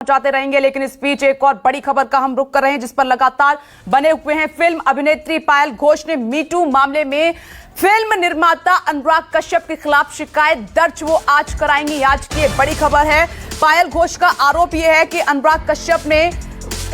पहुंचाते रहेंगे, लेकिन इस बीच एक और बड़ी खबर का हम रुख कर रहे हैं जिस पर लगातार बने हुए हैं। फिल्म अभिनेत्री पायल घोष ने मीटू मामले में फिल्म निर्माता अनुराग कश्यप के खिलाफ शिकायत दर्ज वो आज कराएंगी। आज की बड़ी खबर है, पायल घोष का आरोप यह है कि अनुराग कश्यप ने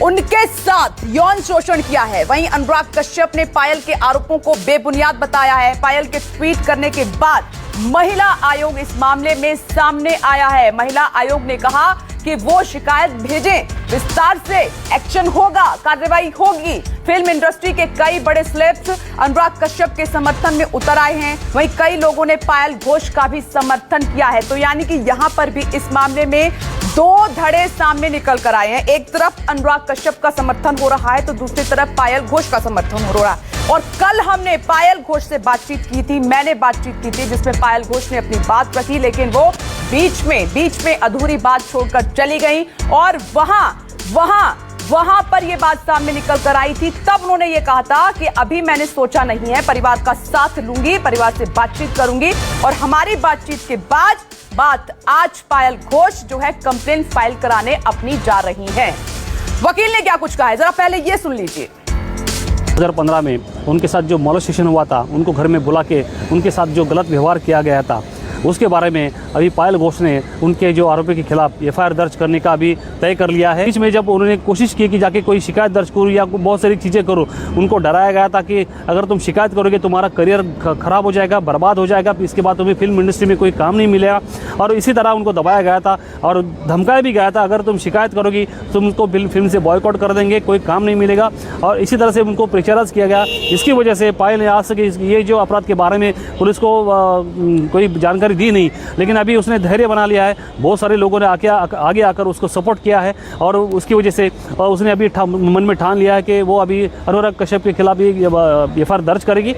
उनके साथ यौन शोषण किया है। वहीं अनुराग कश्यप ने पायल के आरोपों को बेबुनियाद बताया है। पायल के ट्वीट करने के बाद महिला आयोग इस मामले में सामने आया है। महिला आयोग ने कहा कि वो शिकायत भेजें, विस्तार से एक्शन होगा, कार्रवाई होगी। फिल्म इंडस्ट्री के कई बड़े सेलेब्स अनुराग कश्यप के समर्थन में उतर आए हैं। वहीं कई लोगों ने पायल घोष का भी समर्थन किया है। तो यानी कि यहां पर भी इस मामले में दो धड़े सामने निकल कर आए हैं। एक तरफ अनुराग कश्यप का समर्थन हो रहा है तो दूसरी तरफ पायल घोष का समर्थन हो रहा है। और कल हमने पायल घोष से बातचीत की थी, मैंने बातचीत की थी जिसमें पायल घोष ने अपनी बात रखी, लेकिन वो बीच में अधूरी बात छोड़कर चली गई और वहां पर यह बात सामने निकल कर आई थी। तब उन्होंने ये कहा था कि अभी मैंने सोचा नहीं है, परिवार का साथ लूंगी, परिवार से बातचीत करूंगी। और हमारी बातचीत के बाद आज पायल घोष जो है कंप्लेंट फाइल कराने अपनी जा रही हैं। वकील ने क्या कुछ कहा है, जरा पहले ये सुन लीजिए। 2015 में उनके साथ जो मॉलेस्टेशन हुआ था, उनको घर में बुला के उनके साथ जो गलत व्यवहार किया गया था, उसके बारे में अभी पायल घोष ने उनके जो आरोपी के खिलाफ एफआईआर दर्ज करने का अभी तय कर लिया है। बीच में जब उन्होंने कोशिश की कि जाके कोई शिकायत दर्ज करूँ या बहुत सारी चीज़ें करूँ, उनको डराया गया था कि अगर तुम शिकायत करोगे तुम्हारा करियर खराब हो जाएगा, बर्बाद हो जाएगा, इसके बाद तुम्हें फिल्म इंडस्ट्री में कोई काम नहीं मिलेगा। और इसी तरह उनको दबाया गया था और धमकाया भी गया था, अगर तुम शिकायत करोगी तुमको फिल्म से बॉयकॉट कर देंगे, कोई काम नहीं मिलेगा। और इसी तरह से उनको प्रेशराइज किया गया। इसकी वजह से पायल ने आज तक ये जो अपराध के बारे में पुलिस को कोई जानकारी दी नहीं, लेकिन अभी उसने धैर्य बना लिया है। बहुत सारे लोगों ने आगे आकर उसको सपोर्ट किया है और उसकी वजह से उसने अभी मन में ठान लिया है कि वो अभी अनुराग कश्यप के खिलाफ एफआईआर दर्ज करेगी।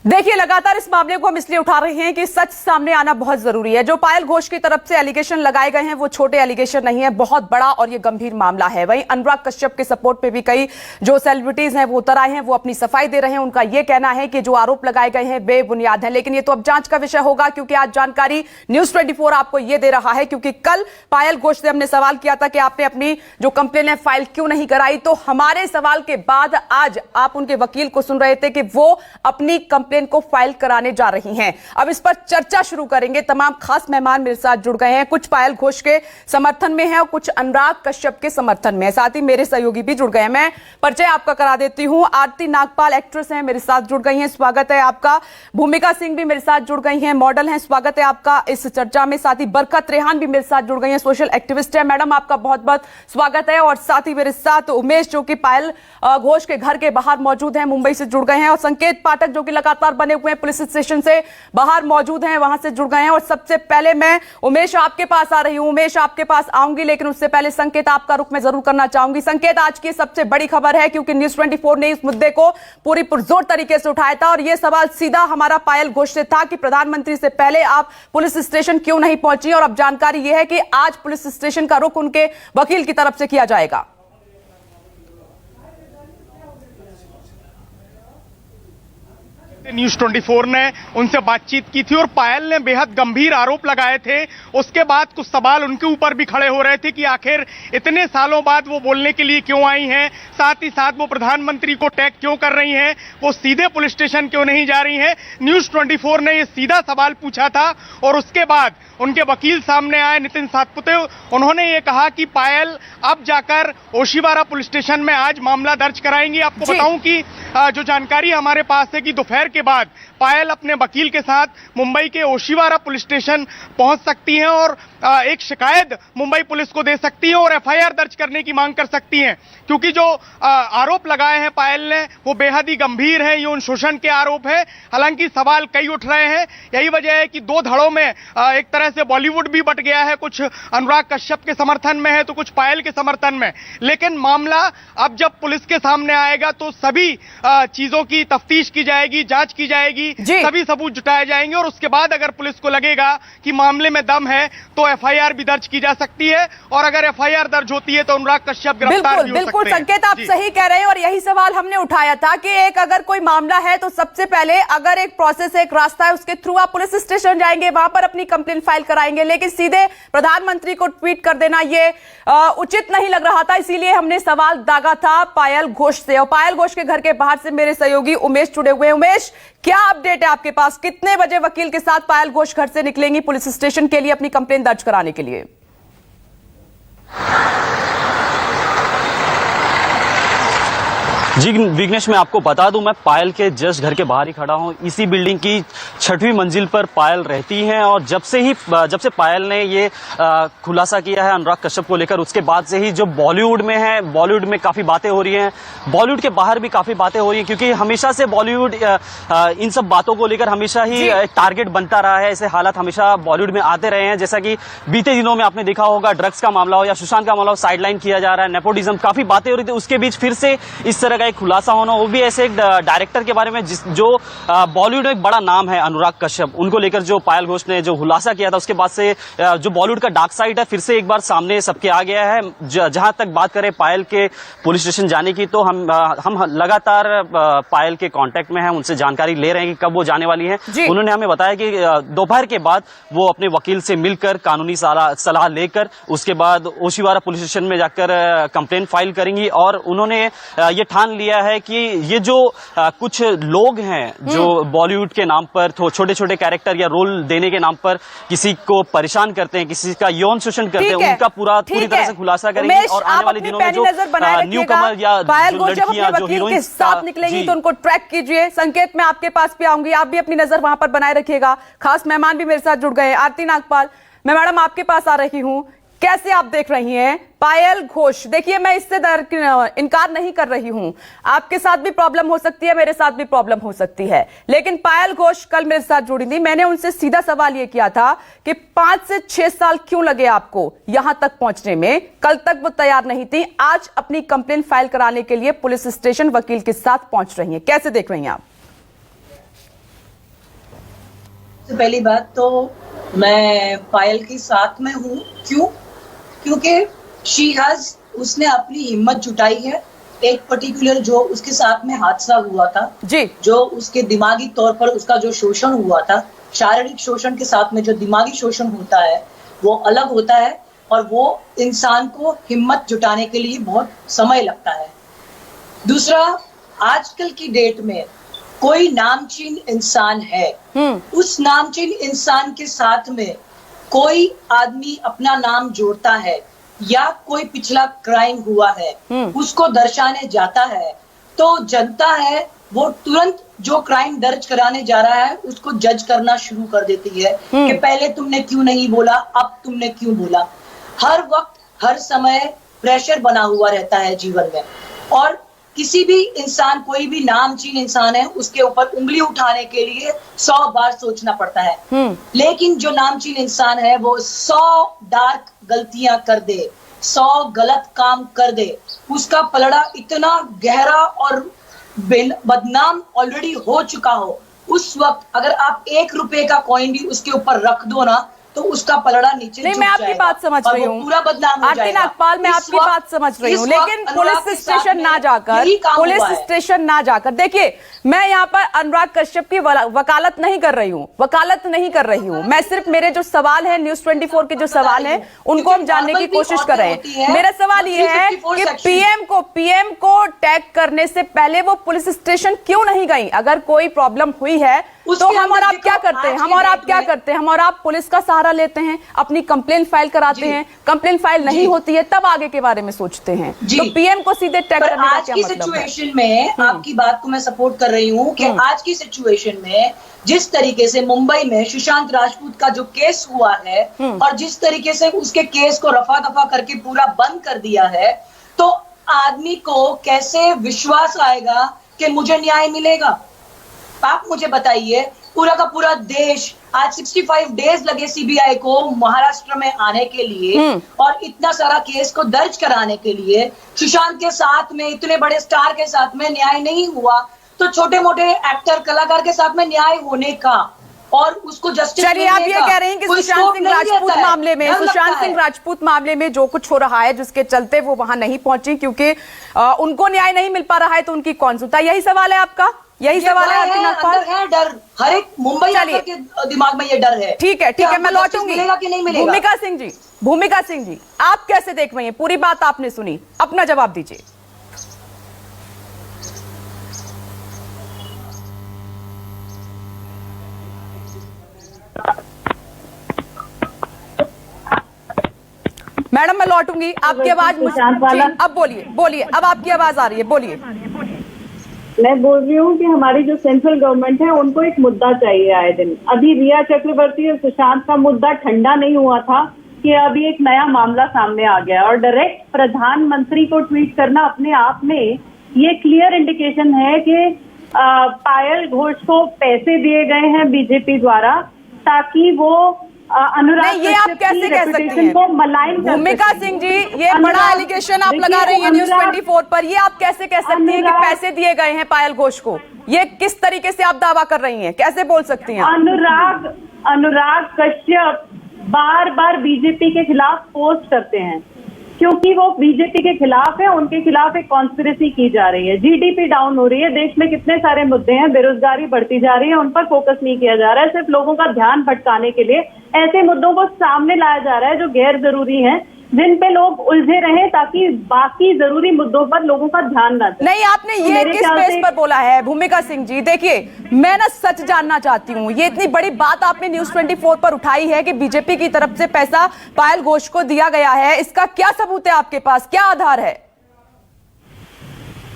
देखिए, लगातार इस मामले को हम इसलिए उठा रहे हैं कि सच सामने आना बहुत जरूरी है। जो पायल घोष की तरफ से एलिगेशन लगाए गए हैं वो छोटे एलिगेशन नहीं है, बहुत बड़ा और ये गंभीर मामला है। वहीं अनुराग कश्यप के सपोर्ट पे भी कई जो सेलिब्रिटीज हैं वो उतर आए हैं, वो अपनी सफाई दे रहे हैं। उनका ये कहना है कि जो आरोप लगाए गए हैं बेबुनियाद है, लेकिन ये तो अब जांच का विषय होगा, क्योंकि आज जानकारी न्यूज 24 आपको ये दे रहा है। क्योंकि कल पायल घोष से हमने सवाल किया था कि आपने अपनी जो कंप्लेन है फाइल क्यों नहीं कराई, तो हमारे सवाल के बाद आज आप उनके वकील को सुन रहे थे कि वो अपनी कंप्लेन को फाइल कराने जा रही हैं। अब इस पर चर्चा शुरू करेंगे। तमाम खास मेहमान मेरे साथ जुड़ गए हैं, कुछ पायल घोष के समर्थन में हैं और कुछ अनुराग कश्यप के समर्थन में है। साथ ही मेरे सहयोगी भी जुड़ गए हैं। मैं परिचय आपका करा देती हूं। आरती नागपाल एक्ट्रेस हैं, मेरे साथ जुड़ गई हैं, स्वागत है आपका। भूमिका सिंह भी मेरे साथ जुड़ गई हैं, मॉडल हैं, स्वागत है आपका इस चर्चा में। साथ ही बरकत रेहान भी मेरे साथ जुड़ गई हैं, सोशल एक्टिविस्ट है, मैडम आपका बहुत बहुत स्वागत है। और साथ ही मेरे साथ उमेश जो कि पायल घोष के घर के बाहर मौजूद हैं, मुंबई से जुड़ गए हैं। और संकेत पाठक जो कि लगातार बने हुए पुलिस स्टेशन से बाहर मौजूद हैं, वहां से जुड़ गए हैं। और सबसे पहले मैं उमेश आपके पास आ रही हूं। उमेश आपके पास आऊंगी, लेकिन उससे पहले संकेत आपका रुख मैं जरूर करना चाहूंगी। संकेत, आज की सबसे बड़ी खबर है क्योंकि न्यूज 24 ने इस मुद्दे को पूरी पुरजोर तरीके से उठाया था और यह सवाल सीधा हमारा पायल घोष से था कि प्रधानमंत्री से पहले आप पुलिस स्टेशन क्यों नहीं पहुंची। और अब जानकारी यह है कि आज पुलिस स्टेशन का रुख उनके वकील की तरफ से किया जाएगा। न्यूज 24 ने उनसे बातचीत की थी और पायल ने बेहद गंभीर आरोप लगाए थे। उसके बाद कुछ सवाल उनके ऊपर भी खड़े हो रहे थे कि आखिर इतने सालों बाद वो बोलने के लिए क्यों आई हैं, साथ ही साथ वो प्रधानमंत्री को टैग क्यों कर रही हैं, वो सीधे पुलिस स्टेशन क्यों नहीं जा रही हैं। न्यूज 24 ने ये सीधा सवाल पूछा था और उसके बाद उनके वकील सामने आए, नितिन सातपुते। उन्होंने ये कहा कि पायल अब जाकर ओशिवारा पुलिस स्टेशन में आज मामला दर्ज कराएंगी। आपको बताऊं कि जो जानकारी हमारे पास है कि दोपहर के बाद पायल अपने वकील के साथ मुंबई के ओशिवारा पुलिस स्टेशन पहुंच सकती हैं और एक शिकायत मुंबई पुलिस को दे सकती हैं और एफआईआर दर्ज करने की मांग कर सकती हैं, क्योंकि जो आरोप लगाए हैं पायल ने वो बेहद ही गंभीर है, यौन शोषण के आरोप है। हालांकि सवाल कई उठ रहे हैं, यही वजह है कि दो धड़ों में एक तरह से बॉलीवुड भी बट गया है, कुछ अनुराग कश्यप के समर्थन में है तो कुछ पायल के समर्थन में। लेकिन मामला अब जब पुलिस के सामने आएगा तो सभी चीजों की तफ्तीश की जाएगी, जांच जांच की जाएगी, सभी सबूत जुटाए जाएंगे और उसके बाद अगर पुलिस को लगेगा कि मामले में दम है तो एफआईआर भी दर्ज की जा सकती है और अगर एफआईआर दर्ज होती है तो अनुराग कश्यप गिरफ्तार भी हो सकते हैं। बिल्कुल संकेत, आप सही कह रहे हैं और यही सवाल हमने उठाया था कि एक अगर कोई मामला है तो सबसे पहले अगर एक प्रोसेस है, एक रास्ता है, उसके थ्रू आप पुलिस स्टेशन जाएंगे, वहां पर अपनी कंप्लेन फाइल कराएंगे, लेकिन सीधे प्रधानमंत्री को ट्वीट कर देना ये उचित नहीं लग रहा था। इसीलिए हमने सवाल दागा था पायल घोष से और पायल घोष के घर के बाहर से मेरे सहयोगी उमेश जुड़े हुए हैं। उमेश, क्या अपडेट है आपके पास? कितने बजे वकील के साथ पायल घोष घर से निकलेंगी पुलिस स्टेशन के लिए अपनी कंप्लेन दर्ज कराने के लिए? जी विघ्नेश, मैं आपको बता दूं, मैं पायल के जस्ट घर के बाहर ही खड़ा हूं। इसी बिल्डिंग की 6वीं मंजिल पर पायल रहती हैं और जब से पायल ने ये खुलासा किया है अनुराग कश्यप को लेकर, उसके बाद से ही जो बॉलीवुड में है, बॉलीवुड में काफी बातें हो रही हैं, बॉलीवुड के बाहर भी काफी बातें हो रही हैं, क्योंकि हमेशा से बॉलीवुड इन सब बातों को लेकर हमेशा ही टारगेट बनता रहा है। ऐसे हालात हमेशा बॉलीवुड में आते रहे हैं, जैसा कि बीते दिनों में आपने देखा होगा, ड्रग्स का मामला हो या सुशांत का मामला हो, साइडलाइन किया जा रहा है, नेपोटिज्म, काफी बातें हो रही थी। उसके बीच फिर से इस तरह एक खुलासा होना, वो भी ऐसे एक डायरेक्टर के बारे में जो बॉलीवुड में एक बड़ा नाम है, अनुराग कश्यप, उनको लेकर जो पायल घोष ने जो खुलासा किया था, उसके बाद से जो बॉलीवुड का डार्क साइड है फिर से एक बार सामने सबके आ गया है। जहां तक बात करें पायल के पुलिस स्टेशन जाने की, तो हम लगातार पायल के कांटेक्ट में हैं, उनसे जानकारी ले रहे हैं कि कब वो जाने वाली है। उन्होंने हमें बताया कि दोपहर के बाद वो अपने वकील से मिलकर कानूनी सलाह लेकर उसके बाद ओशिवारा पुलिस स्टेशन में जाकर कंप्लेंट फाइल करेंगी और उन्होंने ये ठान लिया है कि ये जो कुछ लोग हैं जो बॉलीवुड के नाम पर छोटे छोटे कैरेक्टर या रोल देने के नाम पर किसी को परेशान करते हैं, किसी का यौन शोषण करते हैं, उनका पूरी तरह से खुलासा करेंगे और आने वाले दिनों में जो न्यू कमर या जो लड़कियां जो हीरोइन के साथ निकलेंगी तो उनको ट्रैक कीजिए। संकेत, मैं आपके पास भी आऊंगी, आप भी अपनी नजर वहां पर बनाए रखिएगा। खास मेहमान भी मेरे साथ जुड़ गए, आरती नागपाल, मैं मैडम आपके पास आ रही हूं, कैसे आप देख रही हैं पायल घोष? देखिए, मैं इससे इनकार नहीं कर रही हूं, आपके साथ भी प्रॉब्लम हो सकती है, मेरे साथ भी प्रॉब्लम हो सकती है, लेकिन पायल घोष कल मेरे साथ जुड़ी थी, मैंने उनसे सीधा सवाल यह किया था कि 5 से 6 साल क्यों लगे आपको यहां तक पहुंचने में? कल तक वो तैयार नहीं थी, आज अपनी कंप्लेंट फाइल कराने के लिए पुलिस स्टेशन वकील के साथ पहुंच रही हैं, कैसे देख रही हैं आप? तो पहली बात तो मैं पायल के साथ में हूं, क्योंकि उसने अपनी हिम्मत जुटाई है। एक पर्टिकुलर जो उसके साथ में हादसा हुआ था जी, जो उसके दिमागी तौर पर उसका जो शोषण हुआ था, शारीरिक शोषण के साथ में जो दिमागी शोषण होता है वो अलग होता है और वो इंसान को हिम्मत जुटाने के लिए बहुत समय लगता है। दूसरा, आजकल की डेट में कोई नामचीन इंसान है, उस नामचीन इंसान के साथ में कोई आदमी अपना नाम जोड़ता है या कोई पिछला क्राइम हुआ है उसको दर्शाने जाता है, तो जनता है वो तुरंत जो क्राइम दर्ज कराने जा रहा है उसको जज करना शुरू कर देती है कि पहले तुमने क्यों नहीं बोला, अब तुमने क्यों बोला। हर वक्त हर समय प्रेशर बना हुआ रहता है जीवन में और किसी भी इंसान, कोई भी नामचीन इंसान है, उसके ऊपर उंगली उठाने के लिए 100 बार सोचना पड़ता है। लेकिन जो नामचीन इंसान है वो 100 डार्क गलतियां कर दे, 100 गलत काम कर दे, उसका पलड़ा इतना गहरा और बदनाम ऑलरेडी हो चुका हो, उस वक्त अगर आप 1 रुपए का कॉइन भी उसके ऊपर रख दो ना तो उसका पलड़ा नीचे नहीं, मैं आपकी बात समझ रही हूँ, पूरा बदनाम हो जाएगा। नागपाल, मैं आपकी बात समझ रही हूँ, लेकिन पुलिस स्टेशन ना जाकर देखिए, मैं यहाँ पर अनुराग कश्यप की वकालत नहीं कर रही हूँ, मैं सिर्फ मेरे जो सवाल है न्यूज़ 24 के जो सवाल है उनको हम जानने की कोशिश कर रहे हैं। मेरा सवाल ये है कि पीएम को टैग करने से पहले वो पुलिस स्टेशन क्यों नहीं गई? अगर कोई प्रॉब्लम हुई है तो हम और आप क्या करते हैं? हम और आप पुलिस का सहारा लेते हैं, अपनी कंप्लेंट फाइल कराते हैं, कंप्लेंट फाइल नहीं होती है तब आगे के बारे में सोचते हैं। तो पीएम को सीधे टैग करने का क्या मतलब है? सिचुएशन में आपकी बात को मैं सपोर्ट कर रही हूँ कि आज की सिचुएशन में जिस तरीके से मुंबई में सुशांत राजपूत का जो केस हुआ है और जिस तरीके से उसके केस को रफा दफा करके पूरा बंद कर दिया है, तो आदमी को कैसे विश्वास आएगा कि मुझे न्याय मिलेगा? आप मुझे बताइए, पूरा का पूरा देश, आज 65 डेज लगे सीबीआई को महाराष्ट्र में आने के लिए और इतना सारा केस को दर्ज कराने के लिए। सुशांत के साथ में, इतने बड़े स्टार के साथ में न्याय नहीं हुआ, तो छोटे मोटे एक्टर कलाकार के साथ में न्याय होने का और उसको जस्टिस चलिए आप ये कह रहे हैं कि सुशांत सिंह राजपूत मामले में जो कुछ हो रहा है जिसके चलते वो वहां नहीं पहुंची क्योंकि उनको न्याय नहीं मिल पा रहा है तो उनकी कौन सुनता, यही सवाल है आपका? यही सवाल है अंदर है डर, हर एक मुंबई के दिमाग में ये डर है। ठीक है मैं लौटूंगी। मिलेगा कि नहीं मिलेगा? भूमिका सिंह जी आप कैसे देख रही हैं? पूरी बात आपने सुनी, अपना जवाब दीजिए। मैडम मैं लौटूंगी, आपकी आवाज अब बोलिए अब आपकी आवाज आ रही है, बोलिए। मैं बोल रही हूँ कि हमारी जो सेंट्रल गवर्नमेंट है उनको एक मुद्दा चाहिए आए दिन। अभी रिया चक्रवर्ती और सुशांत का मुद्दा ठंडा नहीं हुआ था कि अभी एक नया मामला सामने आ गया और डायरेक्ट प्रधानमंत्री को ट्वीट करना अपने आप में ये क्लियर इंडिकेशन है कि पायल घोष को पैसे दिए गए हैं बीजेपी द्वारा ताकि वो अनुराग ये आप कैसे कह सकती हैं? को मलाइन भूमिका सिंह जी ये बड़ा एलिगेशन आप लगा रही हैं न्यूज 24 पर, ये आप कैसे कह सकती हैं कि पैसे दिए गए हैं पायल घोष को? ये किस तरीके से आप दावा कर रही हैं, कैसे बोल सकती हैं? अनुराग कश्यप बार बार बीजेपी के खिलाफ पोस्ट करते हैं क्योंकि वो बीजेपी के खिलाफ है, उनके खिलाफ एक कॉन्स्पिरेसी की जा रही है। जीडीपी डाउन हो रही है, देश में कितने सारे मुद्दे हैं, बेरोजगारी बढ़ती जा रही है, उन पर फोकस नहीं किया जा रहा है। सिर्फ लोगों का ध्यान भटकाने के लिए ऐसे मुद्दों को सामने लाया जा रहा है जो गैर जरूरी हैं, जिन पे लोग उलझे रहें ताकि बाकी जरूरी मुद्दों पर लोगों का ध्यान न जाए। नहीं आपने ये किस बेस पर बोला है भूमिका सिंह जी? देखिए मैं ना सच जानना चाहती हूँ, ये इतनी बड़ी बात आपने न्यूज 24 पर उठाई है कि बीजेपी की तरफ से पैसा पायल घोष को दिया गया है, इसका क्या सबूत है आपके पास, क्या आधार है?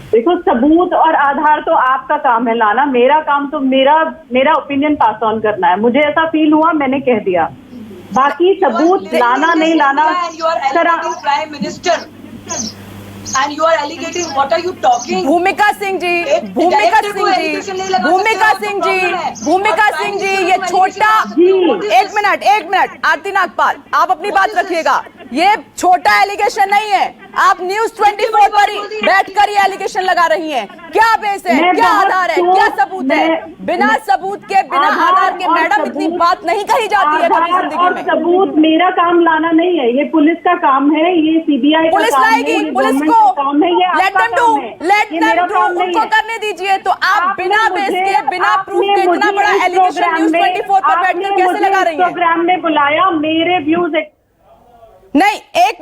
देखो सबूत और आधार तो आपका काम है लाना, मेरा काम तो मेरा ओपिनियन पास ऑन करना है। मुझे ऐसा फील हुआ, मैंने कह दिया, बाकी सबूत लाना नहीं लाना। Prime minister and you are alligating, what are you talking? भूमिका सिंह जी ये छोटा एक मिनट आरती नागपाल आप अपनी बात रखिएगा, ये छोटा एलिगेशन नहीं है। आप न्यूज 24 पर ही बैठकर ये एलिगेशन लगा रही हैं, क्या बेस है, क्या आधार है, क्या सबूत है? बिना सबूत के बिना आधार के मैडम इतनी बात नहीं कही जाती है कभी जिंदगी में। सबूत मेरा काम लाना नहीं है, ये पुलिस का काम है, ये सीबीआई पुलिस लाएगी, पुलिस को लेट देम डू उनको करने दीजिए। तो आप बिना बेस के बिना प्रूफ के इतना बड़ा एलिगेशन न्यूज 24 पर बैठकर कैसे लगा रही हैं? प्रोग्राम में बुलाया, मेरे व्यूज नहीं, एक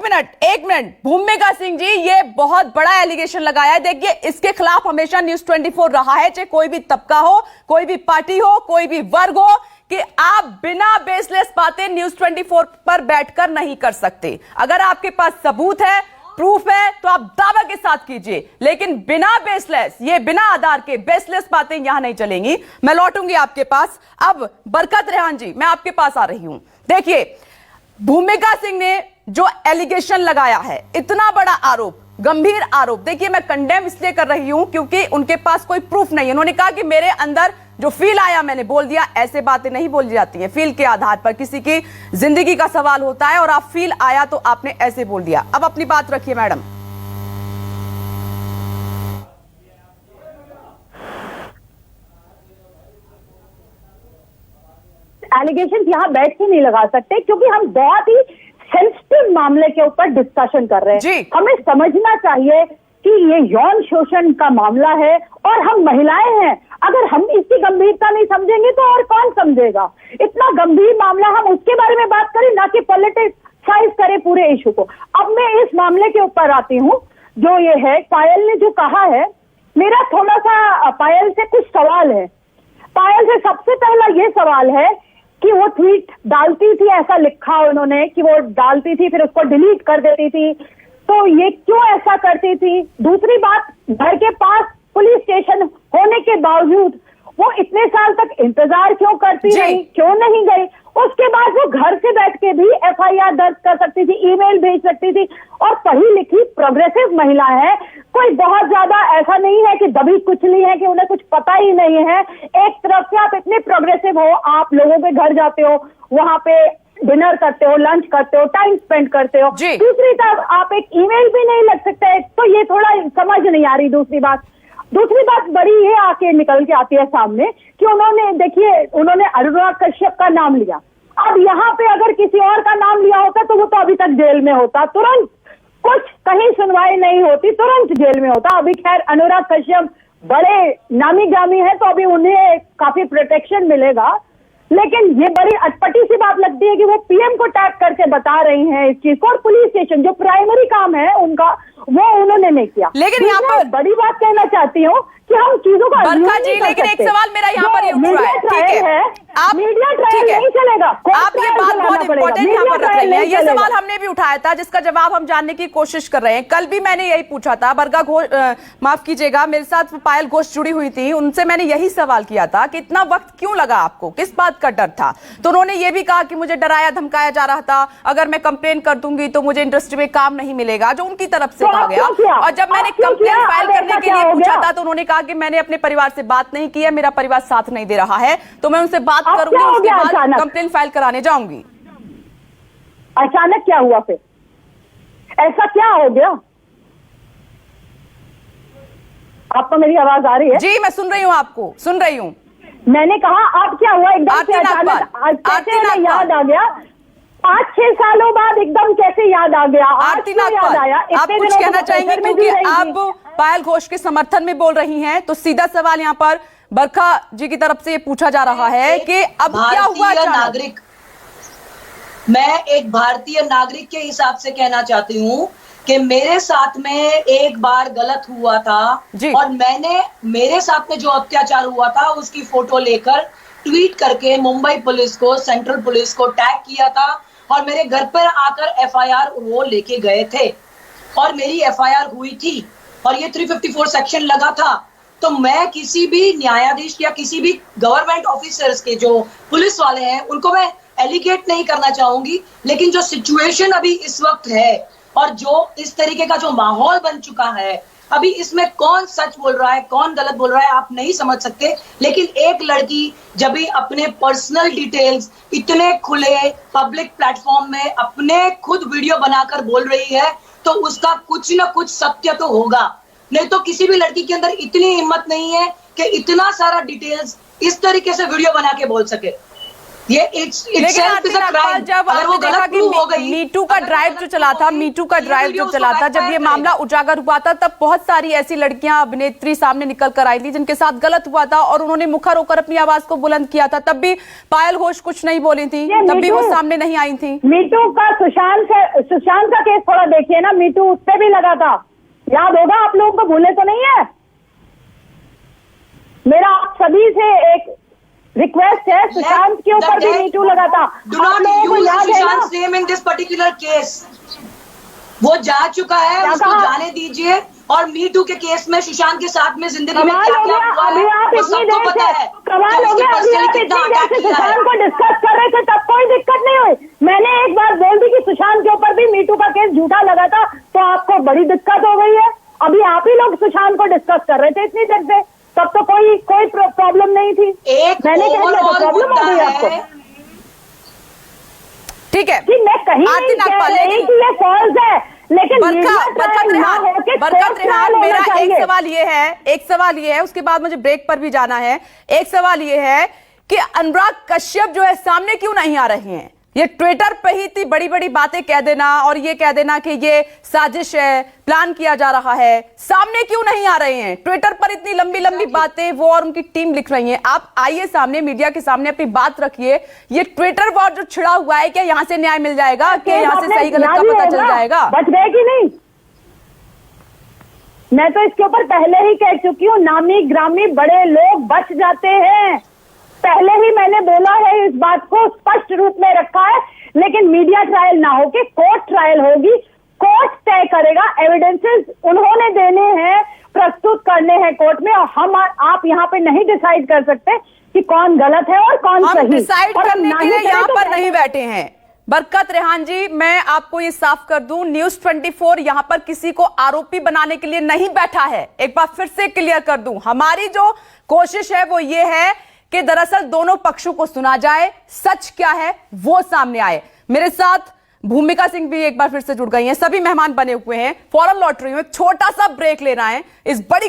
मिनट भूमिका सिंह जी ये बहुत बड़ा एलिगेशन लगाया है। देखिए इसके खिलाफ हमेशा न्यूज 24 रहा है, चाहे कोई भी तबका हो, कोई भी पार्टी हो, कोई भी वर्ग हो, कि आप बिना बेसलेस बातें न्यूज 24 पर बैठकर नहीं कर सकते। अगर आपके पास सबूत है, प्रूफ है तो आप दावा के साथ कीजिए, लेकिन बिना बेसलेस, ये बिना आधार के बेसलेस बातें यहां नहीं चलेंगी। मैं लौटूंगी आपके पास। अब बरकत रेहान जी मैं आपके पास आ रही हूं। देखिए भूमिका सिंह ने जो एलिगेशन लगाया है, इतना बड़ा आरोप, गंभीर आरोप, देखिए मैं कंडेम इसलिए कर रही हूं क्योंकि उनके पास कोई प्रूफ नहीं है। उन्होंने कहा कि मेरे अंदर जो फील आया मैंने बोल दिया। ऐसे बातें नहीं बोली जाती हैं फील के आधार पर, किसी की जिंदगी का सवाल होता है और आप फील आया तो आपने ऐसे बोल दिया। अब अपनी बात रखिए मैडम। एलिगेशन यहाँ बैठ के नहीं लगा सकते क्योंकि हम बहुत ही सेंसिटिव मामले के ऊपर डिस्कशन कर रहे हैं। हमें समझना चाहिए कि ये यौन शोषण का मामला है और हम महिलाएं हैं। अगर हम इसकी गंभीरता नहीं समझेंगे तो और कौन समझेगा? इतना गंभीर मामला, हम उसके बारे में बात करें ना कि पॉलिटिसाइज करें पूरे इशू को। अब मैं इस मामले के ऊपर आती हूँ। जो ये है पायल ने जो कहा है, मेरा थोड़ा सा पायल से कुछ सवाल है। पायल से सबसे पहला ये सवाल है कि वो ट्वीट डालती थी, ऐसा लिखा उन्होंने कि वो डालती थी फिर उसको डिलीट कर देती थी, तो ये क्यों ऐसा करती थी? दूसरी बात, घर के पास पुलिस स्टेशन होने के बावजूद वो इतने साल तक इंतजार क्यों करती रही, क्यों नहीं गई? उसके बाद वो घर से बैठ के भी एफआईआर दर्ज कर सकती थी, ईमेल भेज सकती थी। और पढ़ी लिखी प्रोग्रेसिव महिला है, कोई बहुत ज्यादा ऐसा नहीं है कि दबी कुचली है कि उन्हें कुछ पता ही नहीं है। एक तरफ से आप इतने प्रोग्रेसिव हो, आप लोगों के घर जाते हो, वहां पे डिनर करते हो, लंच करते हो, टाइम स्पेंड करते हो। दूसरी तरफ आप एक ईमेल भी नहीं लग सकते, तो ये थोड़ा समझ नहीं आ रही। दूसरी बात, दूसरी बात बड़ी ये आके निकल के आती है सामने कि उन्होंने अनुराग कश्यप का नाम लिया। अब यहाँ पे अगर किसी और का नाम लिया होता तो वो तो अभी तक जेल में होता, तुरंत कुछ कहीं सुनवाई नहीं होती, तुरंत जेल में होता। अभी खैर अनुराग कश्यप बड़े नामी गामी है तो अभी उन्हें काफी प्रोटेक्शन मिलेगा, लेकिन ये बड़ी अटपटी सी बात लगती है कि वो पीएम को टैग करके बता रही हैं इस चीज को, और पुलिस स्टेशन जो प्राइमरी काम है उनका वो उन्होंने नहीं किया। लेकिन यहाँ पर बड़ी बात कहना चाहती हूँ कि हम चीजों का बरखा जी, लेकिन एक सवाल मेरा यहाँ पर ये उठ रहा है, ठीक है, आप मीडिया ट्रायल नहीं चलेगा, आप ये बात बहुत इंपॉर्टेंट यहाँ पर रख रही हैं। ये सवाल हमने भी उठाया था जिसका जवाब हम जानने की कोशिश कर रहे हैं। कल भी मैंने यही पूछा था, बरखा घोष माफ कीजिएगा, मेरे साथ पायल घोष जुड़ी हुई थी, उनसे मैंने यही सवाल किया था कि इतना वक्त क्यों लगा आपको, किस बात का डर था? तो उन्होंने ये भी कहा कि मुझे डराया धमकाया जा रहा था, अगर मैं कंप्लेन कर दूंगी तो मुझे इंडस्ट्री में काम नहीं मिलेगा, जो उनकी तरफ से कहा गया। और जब मैंने कंप्लेन फाइल करने के लिए पूछा था तो उन्होंने कहा कि मैंने अपने परिवार से बात नहीं की है, मेरा परिवार साथ नहीं दे रहा है, तो मैं उनसे बात करूंगी, उसके बाद कंप्लेन फाइल कराने जाऊंगी। अचानक क्या हुआ फिर? ऐसा क्या हो गया? आपको मेरी आवाज आ रही है? जी मैं सुन रही हूँ, आपको सुन रही हूँ। मैंने कहा अब क्या हुआ एकदम से अचानक? कैसे याद आ गया? 5-6 सालों बाद एकदम कैसे याद आ गया? आरती नागपाल, आप कुछ कहना चाहेंगे क्योंकि आप पायल घोष के समर्थन में बोल रही हैं, तो सीधा सवाल यहाँ पर बरखा जी की तरफ से ये पूछा जा रहा है कि अब क्या हुआ? नागरिक, मैं एक भारतीय नागरिक के हिसाब से कहना चाहती हूँ कि मेरे साथ में एक बार गलत हुआ था और मैंने मेरे साथ में जो अत्याचार हुआ था उसकी फोटो लेकर ट्वीट करके मुंबई पुलिस को, सेंट्रल पुलिस को टैग किया था और मेरे घर पर आकर एफआईआर वो लेके गए थे और मेरी एफआईआर हुई थी और ये 354 सेक्शन लगा था। तो मैं किसी भी न्यायाधीश या किसी भी गवर्नमेंट ऑफिसर्स के जो पुलिस वाले हैं उनको मैं एलिगेट नहीं करना चाहूंगी, लेकिन जो सिचुएशन अभी इस वक्त है और जो इस तरीके का जो माहौल बन चुका है, अभी इसमें कौन सच बोल रहा है कौन गलत बोल रहा है आप नहीं समझ सकते। लेकिन एक लड़की जब भी अपने पर्सनल डिटेल्स इतने खुले पब्लिक प्लेटफॉर्म में अपने खुद वीडियो बनाकर बोल रही है तो उसका कुछ ना कुछ सत्य तो होगा, नहीं तो किसी भी लड़की के अंदर इतनी हिम्मत नहीं है कि इतना सारा डिटेल्स इस तरीके से वीडियो बना के बोल सके। ये जब आपने देखा कि मीटू का ड्राइव जो चला था, मीटू का ड्राइव जो चला था, जब ये मामला उजागर हुआ था तब बहुत सारी ऐसी लड़कियां अभिनेत्री सामने निकल कर आई थी जिनके साथ गलत हुआ था और उन्होंने मुखर होकर अपनी आवाज को बुलंद किया था। तब भी पायल घोष कुछ नहीं बोली थी, तब भी वो सामने नहीं आई थी। मीटू का सुशांत का केस थोड़ा देखिए ना, मीटू उस पे भी लगा था, याद होगा आप लोगों को, भूले तो नहीं है? मेरा आप सभी से एक रिक्वेस्ट है, सुशांत के ऊपर भी मीटू लगा था, आप लोगों को याद है ना? Same in this particular case वो जा चुका है, उसको जाने दीजिए। और मीटू के केस में सुशांत के साथ में जिंदगी में क्या क्या हुआ है वो सबको पता है। कमाल हो गया, अभी आप इतनी देर से सुशांत को डिस्कस कर रहे थे तब कोई दिक्कत नहीं हुई। मैंने एक बार बोल दी कि सुशांत के ऊपर भी मीटू का केस झूठा लगा था तो आपको बड़ी दिक्कत हो गई है। अभी आप ही लोग सुशांत को डिस्कस कर रहे थे इतनी देर से, तब तो कोई प्रॉब्लम नहीं थी। मैंने कह दिया तो प्रॉब्लम हो गई आपको। ठीक है, कि मैं कहीं नहीं कह रही कि ये फॉल्स है, लेकिन बरकत रेहान, मेरा एक सवाल ये है, उसके बाद मुझे ब्रेक पर भी जाना है। एक सवाल ये है कि अनुराग कश्यप जो है सामने क्यों नहीं आ रहे हैं? ये ट्विटर पे ही इतनी बड़ी बड़ी बातें कह देना और ये कह देना कि ये साजिश है, प्लान किया जा रहा है, सामने क्यों नहीं आ रहे हैं? ट्विटर पर इतनी लंबी लंबी बातें वो और उनकी टीम लिख रही है, आप आइए सामने, मीडिया के सामने अपनी बात रखिए। ये ट्विटर वॉर जो छिड़ा हुआ है, क्या यहाँ से न्याय मिल जाएगा? क्या यहाँ से सही गलत का पता चल जाएगा? बच गए कि नहीं? मैं तो इसके ऊपर पहले ही कह चुकी हूँ, नामी ग्रामी बड़े लोग बच जाते हैं। पहले ही मैंने बोला है, इस बात को स्पष्ट रूप में रखा है। लेकिन मीडिया ट्रायल ना होके कोर्ट ट्रायल होगी, कोर्ट तय करेगा, एविडेंसेस उन्होंने देने हैं, प्रस्तुत करने हैं कोर्ट में, और हम आप यहाँ पे नहीं डिसाइड कर सकते कि कौन गलत है और कौन सही। हम डिसाइड करने के लिए यहाँ पर नहीं बैठे हैं। बरकत रेहान जी, मैं आपको ये साफ कर दूं, न्यूज 24 यहां पर किसी को आरोपी बनाने के लिए नहीं बैठा है। एक बार फिर से क्लियर कर दूं, हमारी जो कोशिश है वो ये है कि दरअसल दोनों पक्षों को सुना जाए, सच क्या है वो सामने आए। मेरे साथ भूमिका सिंह भी एक बार फिर से जुड़ गई हैं, सभी मेहमान बने हुए हैं। फौरन लौट रही हूं, एक छोटा सा ब्रेक लेना है। इस बड़ी